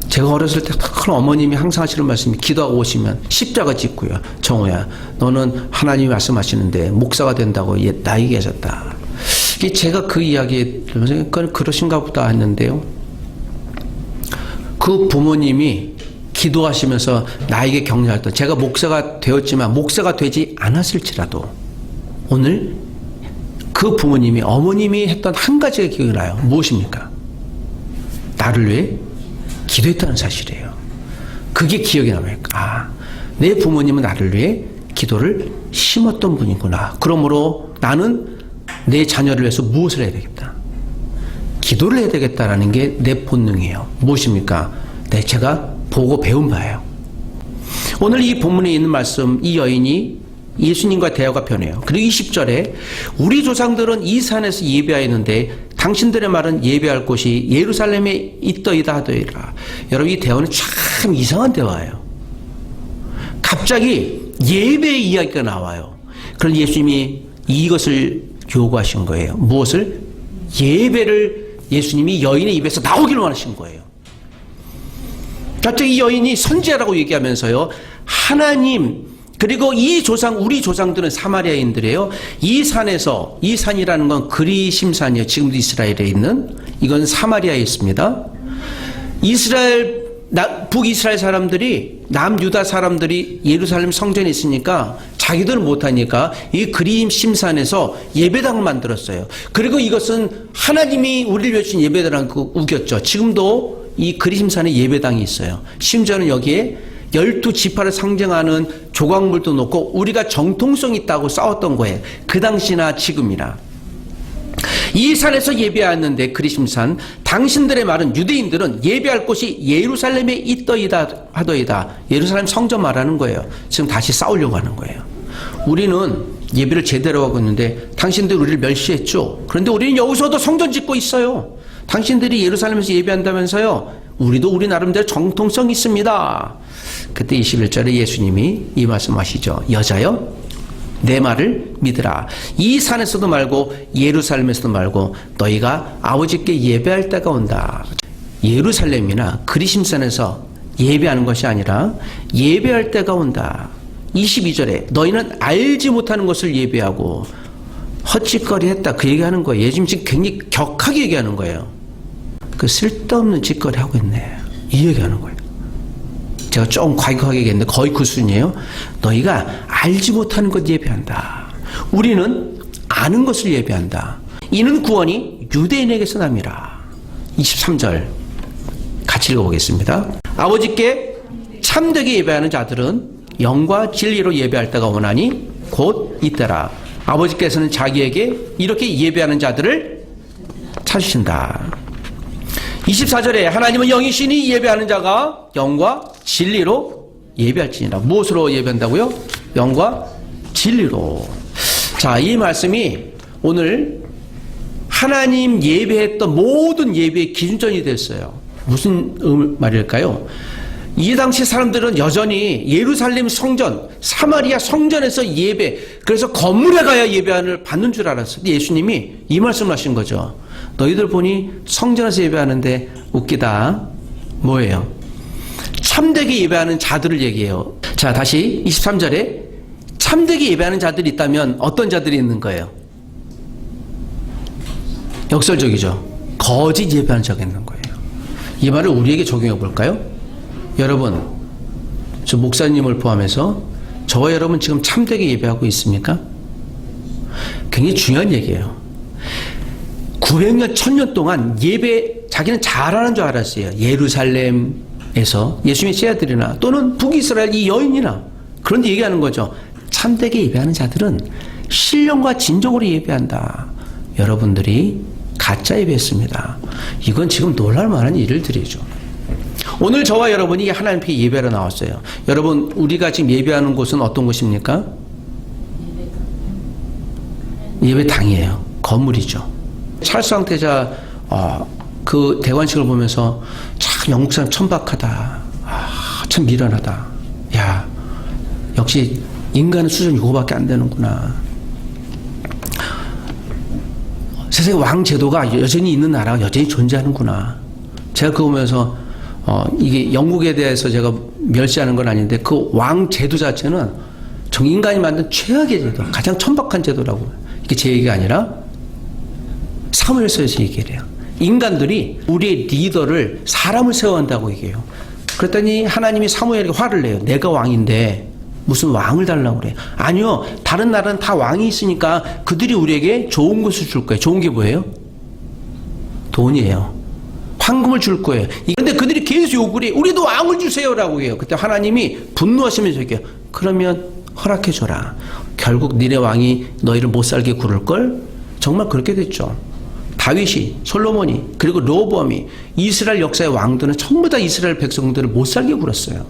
제가 어렸을 때 큰 어머님이 항상 하시는 말씀이, 기도하고 오시면 십자가 짓고요. 정호야, 너는 하나님이 말씀하시는데 목사가 된다고 나에게 하셨다. 이게 제가 그 이야기에 들으면서 그러신가 보다 했는데요. 그 부모님이 기도하시면서 나에게 격려할 때, 제가 목사가 되었지만 목사가 되지 않았을지라도 오늘 그 부모님이, 어머님이 했던 한 가지가 기억이 나요. 무엇입니까? 나를 위해 기도했다는 사실이에요. 그게 기억이 남아요. 내 부모님은 나를 위해 기도를 심었던 분이구나. 그러므로 나는 내 자녀를 위해서 무엇을 해야 되겠다? 기도를 해야 되겠다라는 게 내 본능이에요. 무엇입니까? 제가 보고 배운 바예요. 오늘 이 본문에 있는 말씀, 이 여인이 예수님과 대화가 변해요. 그리고 20절에 우리 조상들은 이 산에서 예배하였는데 당신들의 말은 예배할 곳이 예루살렘에 있더이다 하더이라. 여러분, 이 대화는 참 이상한 대화예요. 갑자기 예배의 이야기가 나와요. 그런 예수님이 이것을 요구하신 거예요. 무엇을? 예배를 예수님이 여인의 입에서 나오기를 원하신 거예요. 갑자기 이 여인이 선지자라고 얘기하면서요, 하나님, 그리고 이 조상, 우리 조상들은 사마리아인들이에요. 이 산에서, 이 산이라는 건 그리심산이에요. 지금도 이스라엘에 있는, 이건 사마리아에 있습니다. 북이스라엘 사람들이, 남유다 사람들이 예루살렘 성전에 있으니까 자기들은 못하니까 이 그리심산에서 예배당을 만들었어요. 그리고 이것은 하나님이 우리를 위해 주신 예배당을 우겼죠. 지금도 이 그리심산에 예배당이 있어요. 심지어는 여기에 12지파를 상징하는 조각물도 놓고 우리가 정통성 있다고 싸웠던 거예요. 그 당시나 지금이나. 이 산에서 예배하였는데, 그리심산, 당신들의 말은, 유대인들은 예배할 곳이 예루살렘에 있더이다 하더이다. 예루살렘 성전 말하는 거예요. 지금 다시 싸우려고 하는 거예요. 우리는 예배를 제대로 하고 있는데 당신들 우리를 멸시했죠. 그런데 우리는 여기서도 성전 짓고 있어요. 당신들이 예루살렘에서 예배한다면서요. 우리도 우리 나름대로 정통성이 있습니다. 그때 21절에 예수님이 이 말씀하시죠. 여자여, 내 말을 믿으라. 이 산에서도 말고 예루살렘에서도 말고 너희가 아버지께 예배할 때가 온다. 예루살렘이나 그리심산에서 예배하는 것이 아니라 예배할 때가 온다. 22절에 너희는 알지 못하는 것을 예배하고 헛짓거리 했다. 그 얘기하는 거예요. 예수님 지금 굉장히 격하게 얘기하는 거예요. 그 쓸데없는 짓거리 하고 있네. 이 얘기하는 거예요. 제가 좀 과격하게 얘기했는데 거의 그 수준이에요. 너희가 알지 못하는 것 예배한다. 우리는 아는 것을 예배한다. 이는 구원이 유대인에게서 남이라. 23절 같이 읽어보겠습니다. 아버지께 참되게 예배하는 자들은 영과 진리로 예배할 때가 오나니 곧 이때라. 아버지께서는 자기에게 이렇게 예배하는 자들을 찾으신다. 24절에 하나님은 영이시니 예배하는 자가 영과 진리로 예배할지니라. 무엇으로 예배한다고요? 영과 진리로. 자, 이 말씀이 오늘 하나님 예배했던 모든 예배의 기준점이 됐어요. 무슨 말일까요? 이 당시 사람들은 여전히 예루살렘 성전, 사마리아 성전에서 예배, 그래서 건물에 가야 예배를 받는 줄 알았어요. 예수님이 이 말씀을 하신 거죠. 너희들 보니 성전에서 예배하는데 웃기다. 뭐예요? 참되게 예배하는 자들을 얘기해요. 자, 다시 23절에 참되게 예배하는 자들이 있다면 어떤 자들이 있는 거예요? 역설적이죠. 거짓 예배하는 자가 있는 거예요. 이 말을 우리에게 적용해 볼까요? 여러분, 저 목사님을 포함해서 저와 여러분 지금 참되게 예배하고 있습니까? 굉장히 중요한 얘기예요. 900년, 1000년 동안 예배 자기는 잘하는 줄 알았어요. 예루살렘에서 예수님의 제자들이나 또는 북이스라엘 이 여인이나. 그런데 얘기하는 거죠. 참되게 예배하는 자들은 신령과 진정으로 예배한다. 여러분들이 가짜 예배했습니다. 이건 지금 놀랄 만한 일들이죠. 오늘 저와 여러분이 하나님 앞에 예배로 나왔어요. 여러분, 우리가 지금 예배하는 곳은 어떤 곳입니까? 예배당이에요. 건물이죠. 찰스 황태자 그 대관식을 보면서 참 영국 사람 천박하다. 참 미련하다. 야, 역시 인간의 수준이 이거밖에 안 되는구나. 세상에 왕 제도가 여전히 있는 나라가 여전히 존재하는구나. 제가 그거 보면서 이게 영국에 대해서 제가 멸시하는 건 아닌데 그 왕 제도 자체는 정 인간이 만든 최악의 제도, 가장 천박한 제도라고. 이게 제 얘기가 아니라 사무엘서에서 얘기를 해요. 인간들이 우리의 리더를 사람을 세워야 한다고 얘기해요. 그랬더니 하나님이 사무엘에게 화를 내요. 내가 왕인데 무슨 왕을 달라고 그래. 아니요, 다른 나라는 다 왕이 있으니까 그들이 우리에게 좋은 것을 줄 거예요. 좋은 게 뭐예요? 돈이에요. 황금을 줄 거예요. 그런데 그들이 계속 요구를 해요. 우리도 왕을 주세요라고 해요. 그때 하나님이 분노하시면서 얘기해요. 그러면 허락해줘라. 결국 니네 왕이 너희를 못 살게 굴을걸? 정말 그렇게 됐죠. 다윗이, 솔로몬이, 그리고 로보암이 이스라엘 역사의 왕들은 전부 다 이스라엘 백성들을 못 살게 굴었어요.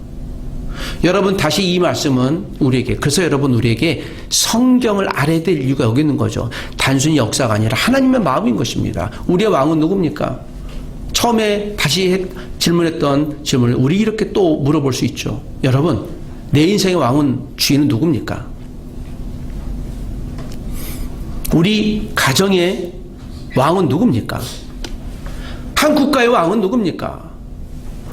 여러분, 다시 이 말씀은 우리에게, 그래서 여러분 우리에게 성경을 알아야 될 이유가 여기 있는 거죠. 단순히 역사가 아니라 하나님의 마음인 것입니다. 우리의 왕은 누굽니까? 처음에 다시 질문했던 질문을 우리 이렇게 또 물어볼 수 있죠. 여러분, 내 인생의 왕은 주인은 누굽니까? 우리 가정의 왕은 누굽니까? 한 국가의 왕은 누굽니까?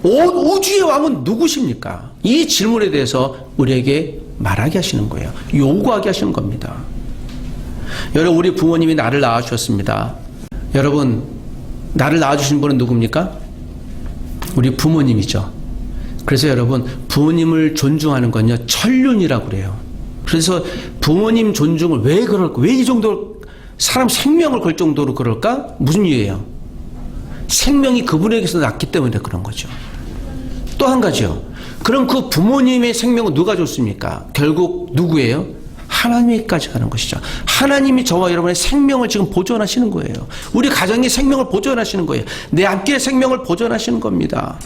우주의 왕은 누구십니까? 이 질문에 대해서 우리에게 말하게 하시는 거예요. 요구하게 하시는 겁니다. 여러분, 우리 부모님이 나를 낳아주셨습니다. 여러분, 나를 낳아주신 분은 누굽니까? 우리 부모님이죠. 그래서 여러분, 부모님을 존중하는 건요, 천륜이라고 그래요. 그래서 부모님 존중을 왜 그럴까? 왜 이 정도 사람 생명을 걸 정도로 그럴까? 무슨 이유예요? 생명이 그분에게서 났기 때문에 그런 거죠. 또 한 가지요. 그럼 그 부모님의 생명은 누가 줬습니까? 결국 누구예요? 하나님까지 가는 것이죠. 하나님이 저와 여러분의 생명을 지금 보존하시는 거예요. 우리 가정의 생명을 보존하시는 거예요. 내 앞길의 생명을 보존하시는 겁니다.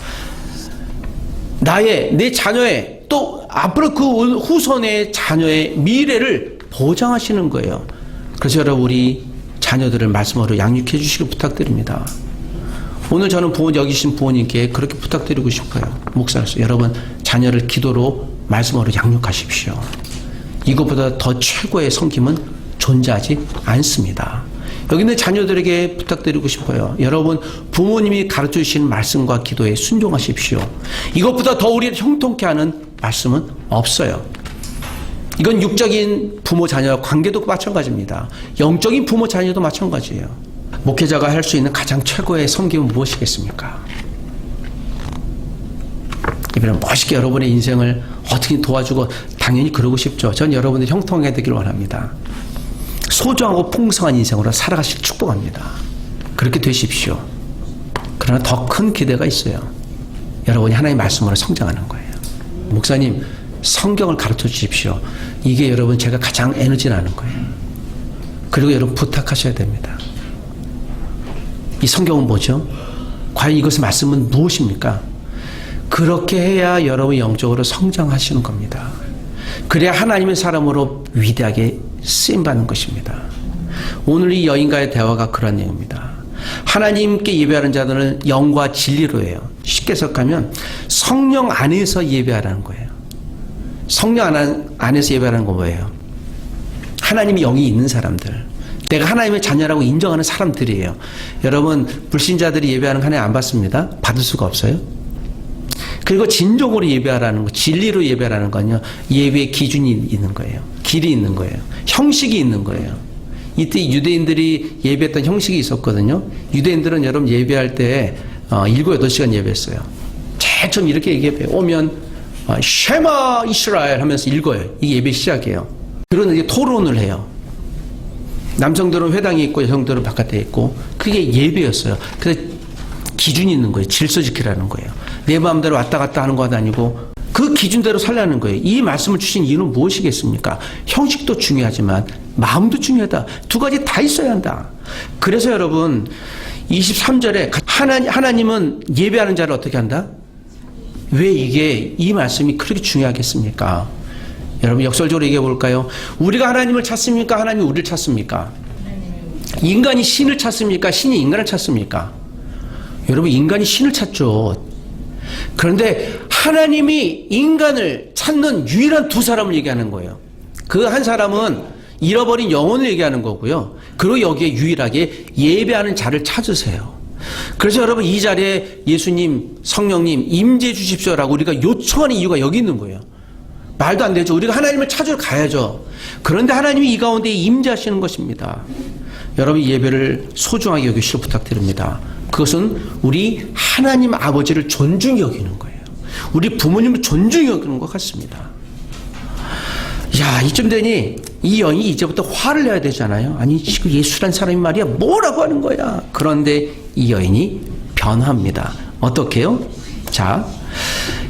내 자녀의, 또 앞으로 그 후손의 자녀의 미래를 보장하시는 거예요. 그래서 여러분, 우리 자녀들을 말씀으로 양육해 주시길 부탁드립니다. 오늘 저는 여기 계신 부모님께 그렇게 부탁드리고 싶어요. 목사로서 여러분 자녀를 기도로 말씀으로 양육하십시오. 이것보다 더 최고의 섬김은 존재하지 않습니다. 여기 있는 자녀들에게 부탁드리고 싶어요. 여러분 부모님이 가르쳐 주신 말씀과 기도에 순종하십시오. 이것보다 더 우리를 형통케 하는 말씀은 없어요. 이건 육적인 부모 자녀 관계도 마찬가지입니다. 영적인 부모 자녀도 마찬가지예요. 목회자가 할 수 있는 가장 최고의 섬김은 무엇이겠습니까? 이번에 멋있게 여러분의 인생을 어떻게 도와주고 당연히 그러고 싶죠. 전 여러분들이 형통하게 되길 원합니다. 소중하고 풍성한 인생으로 살아가실 축복합니다. 그렇게 되십시오. 그러나 더 큰 기대가 있어요. 여러분이 하나님의 말씀으로 성장하는 거예요. 목사님 성경을 가르쳐 주십시오. 이게 여러분 제가 가장 에너지 나는 거예요. 그리고 여러분 부탁하셔야 됩니다. 이 성경은 뭐죠? 과연 이것의 말씀은 무엇입니까? 그렇게 해야 여러분이 영적으로 성장하시는 겁니다. 그래야 하나님의 사람으로 위대하게 쓰임받는 것입니다. 오늘 이 여인과의 대화가 그런 내용입니다. 하나님께 예배하는 자들은 영과 진리로 해요. 쉽게 해석하면 성령 안에서 예배하라는 거예요. 성령 안에서 예배하는 건 뭐예요? 하나님이 영이 있는 사람들, 내가 하나님의 자녀라고 인정하는 사람들이에요. 여러분 불신자들이 예배하는 거 하나님 안 받습니다. 받을 수가 없어요. 그리고 진정으로 예배하라는 거, 진리로 예배하라는 건요, 예배의 기준이 있는 거예요. 길이 있는 거예요. 형식이 있는 거예요. 이때 유대인들이 예배했던 형식이 있었거든요. 유대인들은 여러분 예배할 때 7, 8시간 예배했어요. 제일 처음 이렇게 얘기해요. 오면 쉐마 이스라엘 하면서 읽어요. 이게 예배 시작이에요. 그러는 이제 토론을 해요. 남성들은 회당에 있고 여성들은 바깥에 있고, 그게 예배였어요. 그래서 기준이 있는 거예요. 질서 지키라는 거예요. 내 마음대로 왔다 갔다 하는 건 아니고 그 기준대로 살라는 거예요. 이 말씀을 주신 이유는 무엇이겠습니까? 형식도 중요하지만 마음도 중요하다. 두 가지 다 있어야 한다. 그래서 여러분 23절에 하나님은 예배하는 자를 어떻게 한다? 왜 이게 이 말씀이 그렇게 중요하겠습니까? 여러분 역설적으로 얘기해 볼까요? 우리가 하나님을 찾습니까? 하나님이 우리를 찾습니까? 인간이 신을 찾습니까? 신이 인간을 찾습니까? 여러분 인간이 신을 찾죠. 그런데 하나님이 인간을 찾는 유일한 두 사람을 얘기하는 거예요. 그 한 사람은 잃어버린 영혼을 얘기하는 거고요. 그리고 여기에 유일하게 예배하는 자를 찾으세요. 그래서 여러분 이 자리에 예수님, 성령님 임재해 주십시오라고 우리가 요청하는 이유가 여기 있는 거예요. 말도 안 되죠. 우리가 하나님을 찾으러 가야죠. 그런데 하나님이 이 가운데 임재하시는 것입니다. 여러분 예배를 소중하게 여기시길 부탁드립니다. 그것은 우리 하나님 아버지를 존중히 여기는 거예요. 우리 부모님을 존중히 여기는 것 같습니다. 야, 이쯤 되니 이 여인이 이제부터 화를 내야 되잖아요. 아니 지금 예수란 사람이 말이야 뭐라고 하는 거야. 그런데 이 여인이 변화합니다. 어떻게요? 자,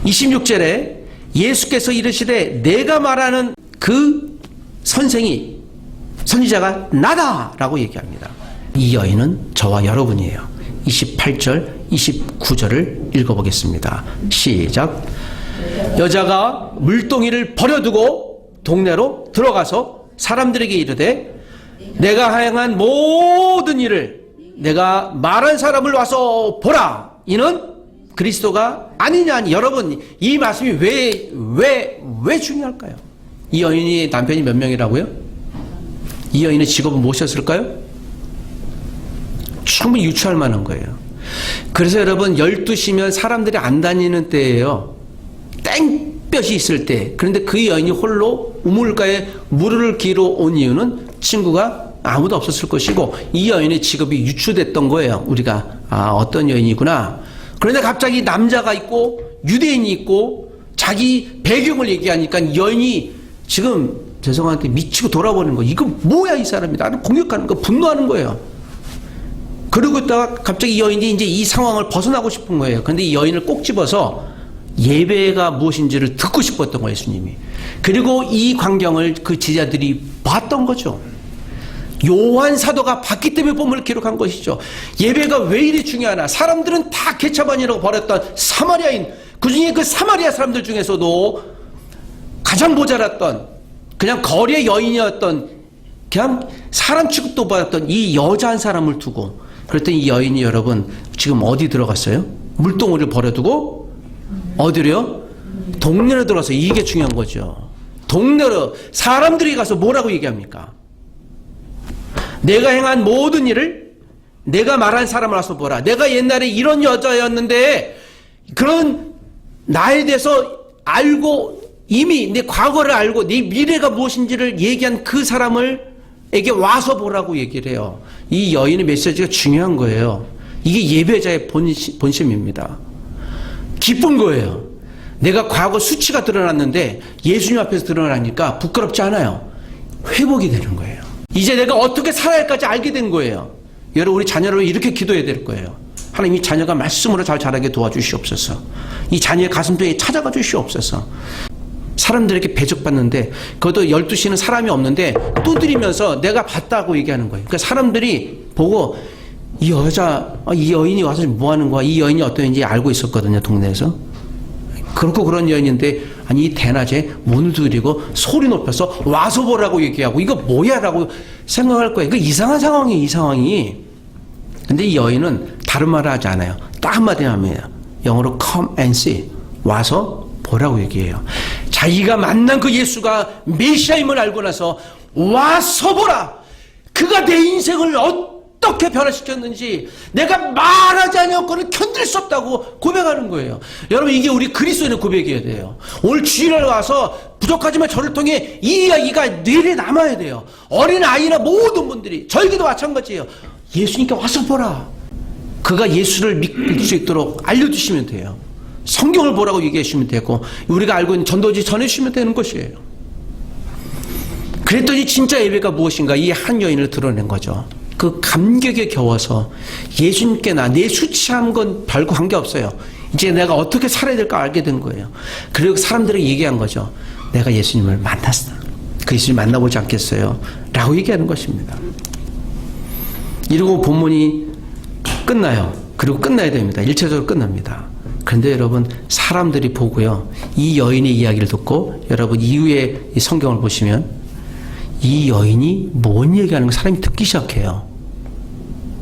26절에 예수께서 이르시되 내가 말하는 그 선지자가 나다라고 얘기합니다. 이 여인은 저와 여러분이에요. 28절, 29절을 읽어보겠습니다. 시작. 여자가 물동이를 버려두고 동네로 들어가서 사람들에게 이르되 내가 행한 모든 일을 내가 말한 사람을 와서 보라. 이는 그리스도가 아니냐. 여러분 이 말씀이 왜 중요할까요? 이 여인이 남편이 몇 명이라고요? 이 여인의 직업은 무엇이었을까요? 충분히 유추할 만한 거예요. 그래서 여러분 12시면 사람들이 안 다니는 때예요. 땡볕이 있을 때. 그런데 그 여인이 홀로 우물가에 물을 기러 온 이유는 친구가 아무도 없었을 것이고 이 여인의 직업이 유추됐던 거예요. 우리가 어떤 여인이구나. 그런데 갑자기 남자가 있고 유대인이 있고 자기 배경을 얘기하니까 여인이 지금 죄송한데 미치고 돌아보는 거예요. 이거 뭐야 이 사람이 나를 공격하는 거, 분노하는 거예요. 그러고 있다가 갑자기 이 여인이 이제 이 상황을 벗어나고 싶은 거예요. 그런데 이 여인을 꼭 집어서 예배가 무엇인지를 듣고 싶었던 거예요, 예수님이. 그리고 이 광경을 그 제자들이 봤던 거죠. 요한 사도가 봤기 때문에 본문을 기록한 것이죠. 예배가 왜 이리 중요하나? 사람들은 다 개차반이라고 버렸던 사마리아인, 그 중에 그 사마리아 사람들 중에서도 가장 모자랐던 그냥 거리의 여인이었던 그냥 사람 취급도 받았던 이 여자 한 사람을 두고 그랬더니 이 여인이 여러분 지금 어디 들어갔어요? 물동이를 버려두고 어디로요? 동네로 들어가서 이게 중요한 거죠. 동네로 사람들이 가서 뭐라고 얘기합니까? 내가 행한 모든 일을 내가 말한 사람을 와서 보라. 내가 옛날에 이런 여자였는데 그런 나에 대해서 알고 이미 내 과거를 알고 내 미래가 무엇인지를 얘기한 그 사람에게 와서 보라고 얘기를 해요. 이 여인의 메시지가 중요한 거예요. 이게 예배자의 본심입니다. 기쁜 거예요. 내가 과거 수치가 드러났는데 예수님 앞에서 드러나니까 부끄럽지 않아요. 회복이 되는 거예요. 이제 내가 어떻게 살아야 할까지 알게 된 거예요. 여러분 우리 자녀를 이렇게 기도해야 될 거예요. 하나님 이 자녀가 말씀으로 잘 자라게 도와주시옵소서. 이 자녀의 가슴속에 찾아가 주시옵소서. 사람들에게 배적받는데 그것도 12시는 사람이 없는데 두드리면서 내가 봤다고 얘기하는 거예요. 그러니까 사람들이 보고 이 여인이 와서 뭐 하는 거야? 이 여인이 어떤 여인지 알고 있었거든요, 동네에서. 그렇고 그런 여인인데 아니 이 대낮에 문을 두드리고 소리 높여서 와서 보라고 얘기하고 이거 뭐야? 라고 생각할 거예요. 그 이상한 상황이에요, 이 상황이. 근데 이 여인은 다른 말을 하지 않아요. 딱 한마디 하면 영어로 come and see. 와서 보라고 얘기해요. 자기가 만난 그 예수가 메시아임을 알고 나서 와서 보라. 그가 내 인생을 어떻게 변화시켰는지 내가 말하지 않았고는 견딜 수 없다고 고백하는 거예요. 여러분 이게 우리 그리스도인의 고백이어야 돼요. 오늘 주일에 와서 부족하지만 저를 통해 이 이야기가 뇌리에 남아야 돼요. 어린아이나 모든 분들이 저에게도 마찬가지예요. 예수님께 와서 보라. 그가 예수를 믿을 수 있도록 알려주시면 돼요. 성경을 보라고 얘기해 주시면 되고 우리가 알고 있는 전도지 전해주시면 되는 것이에요. 그랬더니 진짜 예배가 무엇인가 이 한 여인을 드러낸 거죠. 그 감격에 겨워서 예수님께 내 수치한 건 별거 관계없어요. 이제 내가 어떻게 살아야 될까 알게 된 거예요. 그리고 사람들에게 얘기한 거죠. 내가 예수님을 만났어. 그 예수님 만나보지 않겠어요? 라고 얘기하는 것입니다. 이러고 본문이 끝나요. 그리고 끝나야 됩니다. 일차적으로 끝납니다. 그런데 여러분 사람들이 보고요. 이 여인의 이야기를 듣고 여러분 이후에 이 성경을 보시면 이 여인이 뭔 얘기하는 거 사람이 듣기 시작해요.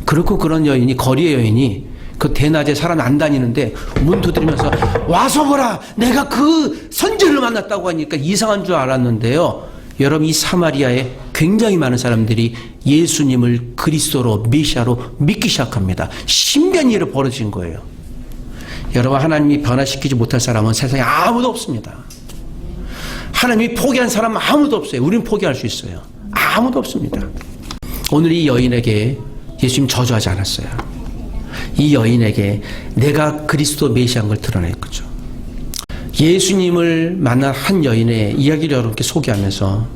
그렇고 그런 여인이 거리의 여인이 그 대낮에 사람 안 다니는데 문 두드리면서 와서 보라. 내가 그 선지를 만났다고 하니까 이상한 줄 알았는데요. 여러분 이 사마리아에 굉장히 많은 사람들이 예수님을 그리스도로 메시아로 믿기 시작합니다. 신비한 일이 벌어진 거예요. 여러분 하나님이 변화시키지 못할 사람은 세상에 아무도 없습니다. 하나님이 포기한 사람은 아무도 없어요. 우리는 포기할 수 있어요. 아무도 없습니다. 오늘 이 여인에게 예수님 저주하지 않았어요. 이 여인에게 내가 그리스도 메시아인 걸 드러낼 거죠. 예수님을 만난 한 여인의 이야기를 여러분께 소개하면서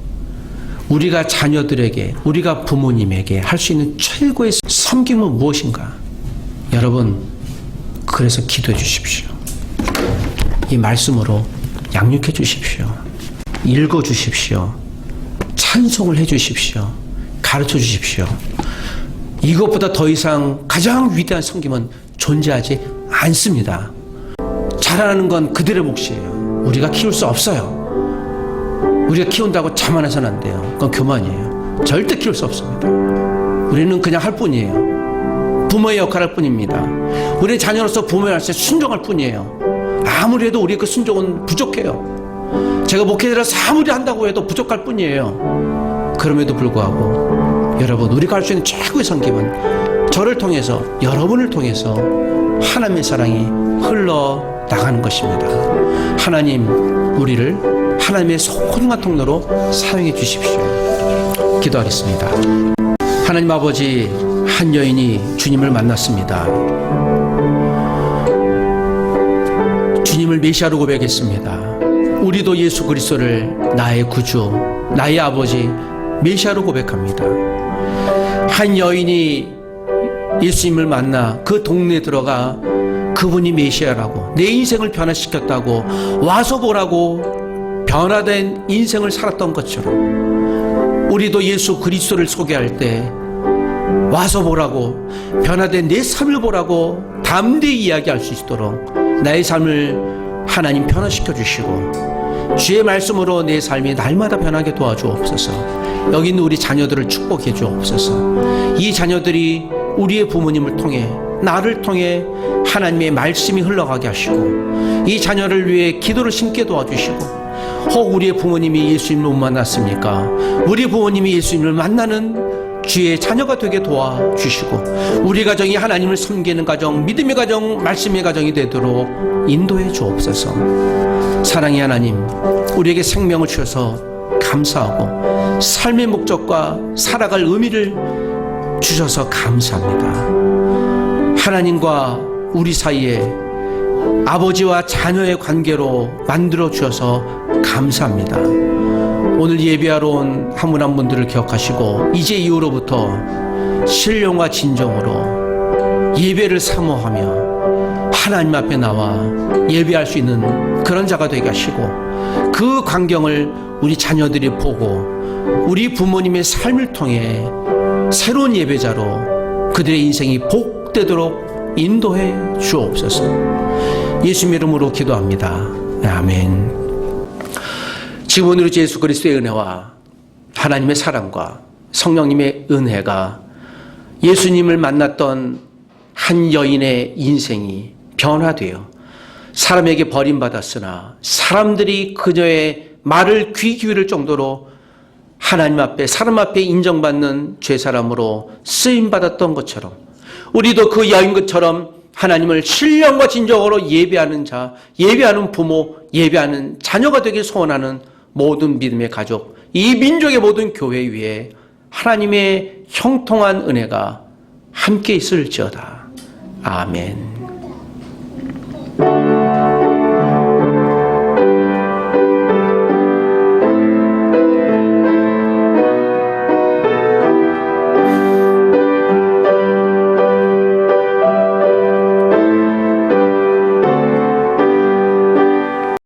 우리가 자녀들에게 우리가 부모님에게 할 수 있는 최고의 섬김은 무엇인가? 여러분 그래서 기도해 주십시오. 이 말씀으로 양육해 주십시오. 읽어 주십시오. 찬송을 해 주십시오. 가르쳐 주십시오. 이것보다 더 이상 가장 위대한 섬김은 존재하지 않습니다. 자라나는 건 그들의 몫이에요. 우리가 키울 수 없어요. 우리가 키운다고 자만해서는 안 돼요. 그건 교만이에요. 절대 키울 수 없습니다. 우리는 그냥 할 뿐이에요. 부모의 역할을 할 뿐입니다. 우리 자녀로서 부모의 말씀에 순종할 뿐이에요. 아무리 해도 우리의 그 순종은 부족해요. 제가 목회자라서 아무리 한다고 해도 부족할 뿐이에요. 그럼에도 불구하고 여러분 우리가 할 수 있는 최고의 섬김은 저를 통해서 여러분을 통해서 하나님의 사랑이 흘러나가는 것입니다. 하나님 우리를 하나님의 소중한 통로로 사용해 주십시오. 기도하겠습니다. 하나님 아버지 한 여인이 주님을 만났습니다. 주님을 메시아로 고백했습니다. 우리도 예수 그리스도를 나의 구주, 나의 아버지, 메시아로 고백합니다. 한 여인이 예수님을 만나 그 동네에 들어가 그분이 메시아라고 내 인생을 변화시켰다고 와서 보라고 변화된 인생을 살았던 것처럼 우리도 예수 그리스도를 소개할 때 와서 보라고 변화된 내 삶을 보라고 담대히 이야기할 수 있도록 나의 삶을 하나님 변화시켜 주시고 주의 말씀으로 내 삶이 날마다 변하게 도와주옵소서. 여기 있는 우리 자녀들을 축복해 주옵소서. 이 자녀들이 우리의 부모님을 통해, 나를 통해 하나님의 말씀이 흘러가게 하시고 이 자녀를 위해 기도를 심게 도와주시고, 혹 우리의 부모님이 예수님을 못 만났습니까? 우리 부모님이 예수님을 만나는 주의 자녀가 되게 도와주시고, 우리 가정이 하나님을 섬기는 가정, 믿음의 가정, 말씀의 가정이 되도록 인도해 주옵소서. 사랑의 하나님, 우리에게 생명을 주셔서 감사하고 삶의 목적과 살아갈 의미를 주셔서 감사합니다. 하나님과 우리 사이에 아버지와 자녀의 관계로 만들어 주셔서 감사합니다. 오늘 예배하러 온 한 분 한 분들을 기억하시고, 이제 이후로부터 신령과 진정으로 예배를 사모하며 하나님 앞에 나와 예배할 수 있는 그런 자가 되게 하시고, 그 광경을 우리 자녀들이 보고 우리 부모님의 삶을 통해 새로운 예배자로 그들의 인생이 복되도록 인도해 주옵소서. 예수님 이름으로 기도합니다. 아멘. 지금 오늘 예수 그리스도의 은혜와 하나님의 사랑과 성령님의 은혜가 예수님을 만났던 한 여인의 인생이 변화되어 사람에게 버림받았으나 사람들이 그녀의 말을 귀 기울일 정도로 하나님 앞에, 사람 앞에 인정받는 죄사람으로 쓰임받았던 것처럼, 우리도 그 여인것처럼 하나님을 신령과 진정으로 예배하는 자, 예배하는 부모, 예배하는 자녀가 되길 소원하는 모든 믿음의 가족, 이 민족의 모든 교회 위에 하나님의 형통한 은혜가 함께 있을지어다. 아멘.